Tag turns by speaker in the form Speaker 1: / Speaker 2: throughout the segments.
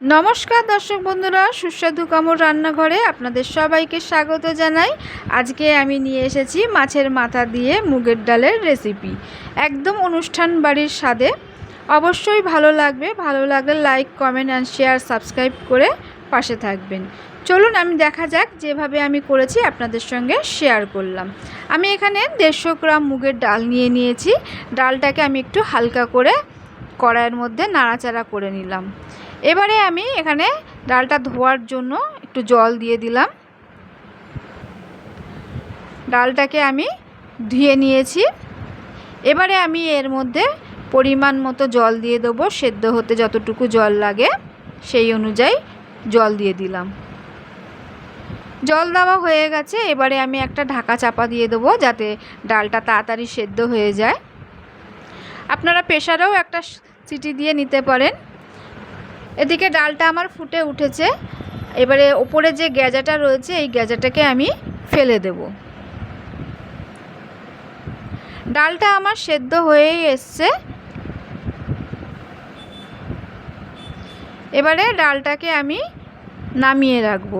Speaker 1: নমস্কার দর্শক বন্ধুরা, সুস্বাদু কামড় রান্নাঘরে আপনাদের সবাইকে স্বাগত জানাই। আজকে আমি নিয়ে এসেছি মাছের মাথা দিয়ে মুগের ডালের রেসিপি, একদম অনুষ্ঠান বাড়ির স্বাদে। অবশ্যই ভালো লাগবে, ভালো লাগলে like, comment and share, subscribe করে পাশে থাকবেন। চলুন আমি দেখা যাক যেভাবে আমি করেছি আপনাদের সঙ্গে শেয়ার করলাম। আমি এখানে 150 গ্রাম মুগের ডাল নিয়েছি। ডালটাকে আমি একটু হালকা করে কড়াইয়ের মধ্যে নাড়াচাড়া করে নিলাম। এবারে আমি এখানে ডালটা ধোয়ার জন্য একটু জল দিয়ে দিলাম। ডালটাকে আমি ধুয়ে নিয়েছি। এবারে আমি এর মধ্যে পরিমাণ মতো জল দিয়ে দেবো, সেদ্ধ হতে যতটুকু জল লাগে সেই অনুযায়ী জল দিয়ে দিলাম। জল দেওয়া হয়ে গেছে। এবারে আমি একটা ঢাকা চাপা দিয়ে দেবো যাতে ডালটা তাড়াতাড়ি সেদ্ধ হয়ে যায়। আপনারা প্রেসারেও একটা সিটি দিয়ে নিতে পারেন। এদিকে ডালটা আমার ফুটে উঠেছে। এবারে ওপরে যে গেজাটা রয়েছে এই গেজাটাকে আমি ফেলে দেব। ডালটা আমার সেদ্ধ হয়েই এসছে। এবারে ডালটাকে আমি নামিয়ে রাখবো।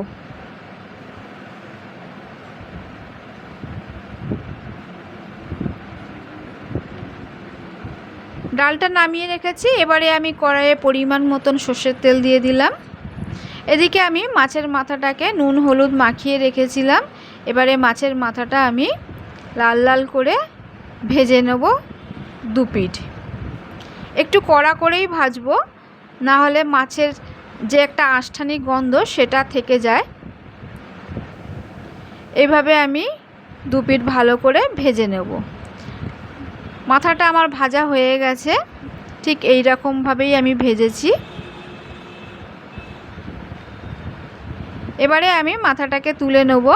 Speaker 1: ডালটা নামিয়ে রেখেছি। এবারে আমি কড়াইয়ে পরিমাণ মতন সর্ষের তেল দিয়ে দিলাম। এদিকে আমি মাছের মাথাটাকে নুন হলুদ মাখিয়ে রেখেছিলাম। এবারে মাছের মাথাটা আমি লাল লাল করে ভেজে নেব। 2 পিঠ একটু কড়া করেই ভাজবো, না হলে মাছের যে একটা আঁশঠানি গন্ধ সেটা থেকে যায়। এইভাবে আমি 2 পিঠ ভালো করে ভেজে নেব। মাথাটা আমার ভাজা হয়ে গেছে। ঠিক এই রকমভাবেই আমি ভেজেছি। এবারে আমি মাথাটাকে তুলে নেব।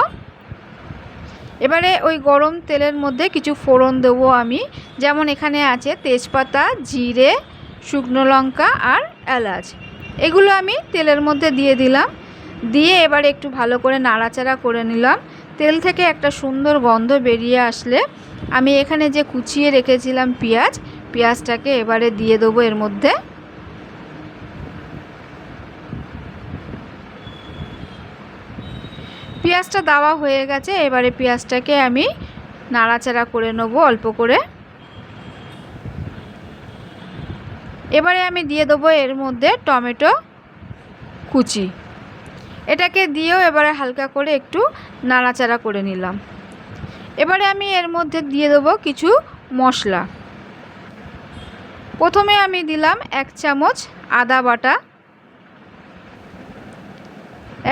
Speaker 1: এবারে ওই গরম তেলের মধ্যে কিছু ফোড়ন দেবো আমি, যেমন এখানে আছে তেজপাতা, জিরে, শুকনো লঙ্কা আর এলাচ। এগুলো আমি তেলের মধ্যে দিয়ে দিলাম। দিয়ে এবারে একটু ভালো করে নাড়াচাড়া করে নিলাম। তেল থেকে একটা সুন্দর গন্ধ বেরিয়ে আসলে আমি এখানে যে কুচিয়ে রেখেছিলাম পেঁয়াজটাকে এবারে দিয়ে দেবো এর মধ্যে। পেঁয়াজটা দেওয়া হয়ে গেছে। এবারে পেঁয়াজটাকে আমি নাড়াচাড়া করে নেব অল্প করে। এবারে আমি দিয়ে দেবো এর মধ্যে টমেটো কুচি। এটাকে দিয়েও এবারে হালকা করে একটু নাড়াচাড়া করে নিলাম। এবারে আমি এর মধ্যে দিয়ে দেবো কিছু মশলা। প্রথমে আমি দিলাম 1 চামচ আদা বাটা,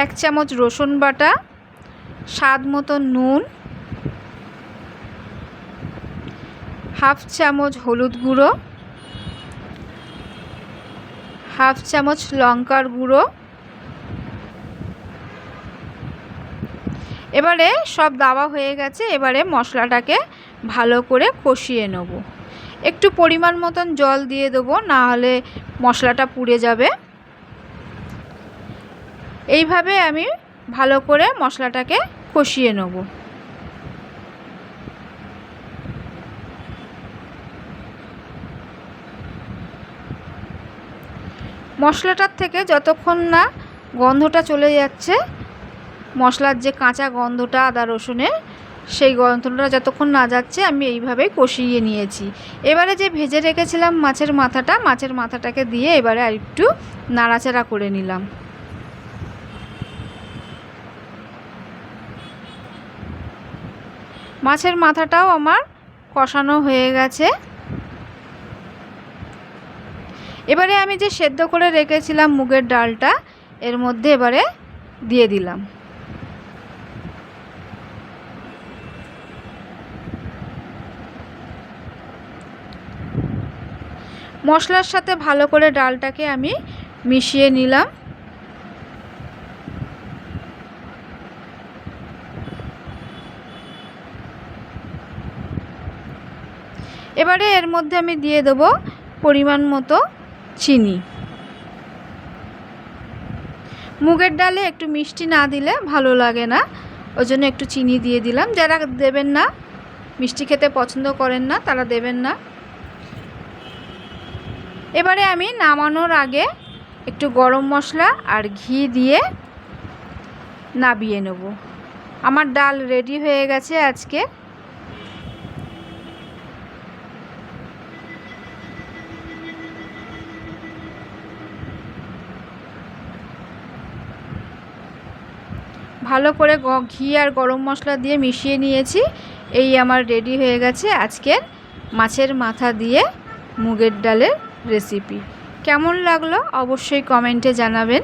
Speaker 1: 1 চামচ রসুন বাটা, স্বাদ মতো নুন, 1/2 চামচ হলুদ গুঁড়ো, 1/2 চামচ লঙ্কার গুঁড়ো। এবারে সব দেওয়া হয়ে গেছে। এবারে মশলাটাকে ভালো করে কষিয়ে নেব। একটু পরিমাণ মতন জল দিয়ে দেবো, না হলে মশলাটা পুড়ে যাবে। এইভাবে আমি ভালো করে মশলাটাকে কষিয়ে নেব। মশলাটার থেকে যতক্ষণ না গন্ধটা চলে যাচ্ছে, মশলার যে কাঁচা গন্ধটা আদা রসুনের, সেই গন্ধটা যতক্ষণ না যাচ্ছে আমি এইভাবেই কষিয়ে নিয়েছি। এবারে যে ভেজে রেখেছিলাম মাছের মাথাটাকে দিয়ে এবারে আর একটু নাড়াচাড়া করে নিলাম। মাছের মাথাটাও আমার কষানো হয়ে গেছে। এবারে আমি যে সেদ্ধ করে রেখেছিলাম মুগের ডালটা এর মধ্যে এবারে দিয়ে দিলাম। মশলার সাথে ভালো করে ডালটাকে আমি মিশিয়ে নিলাম। এবারে এর মধ্যে আমি দিয়ে দেব পরিমাণ মতো চিনি। মুগের ডালে একটু মিষ্টি না দিলে ভালো লাগে না, ওই জন্য একটু চিনি দিয়ে দিলাম। যারা দেবেন না, মিষ্টি খেতে পছন্দ করেন না, তারা দেবেন না। এবারে আমি নামানোর আগে একটু গরম মশলা আর ঘি দিয়ে নাবিয়ে নেব। আমার ডাল রেডি হয়ে গেছে আজকে। ভালো করে ঘি আর গরম মশলা দিয়ে মিশিয়ে নিয়েছি। এই আমার রেডি হয়ে গেছে আজকের মাছের মাথা দিয়ে মুগের ডালের রেসিপি। কেমন লাগলো অবশ্যই কমেন্টে জানাবেন।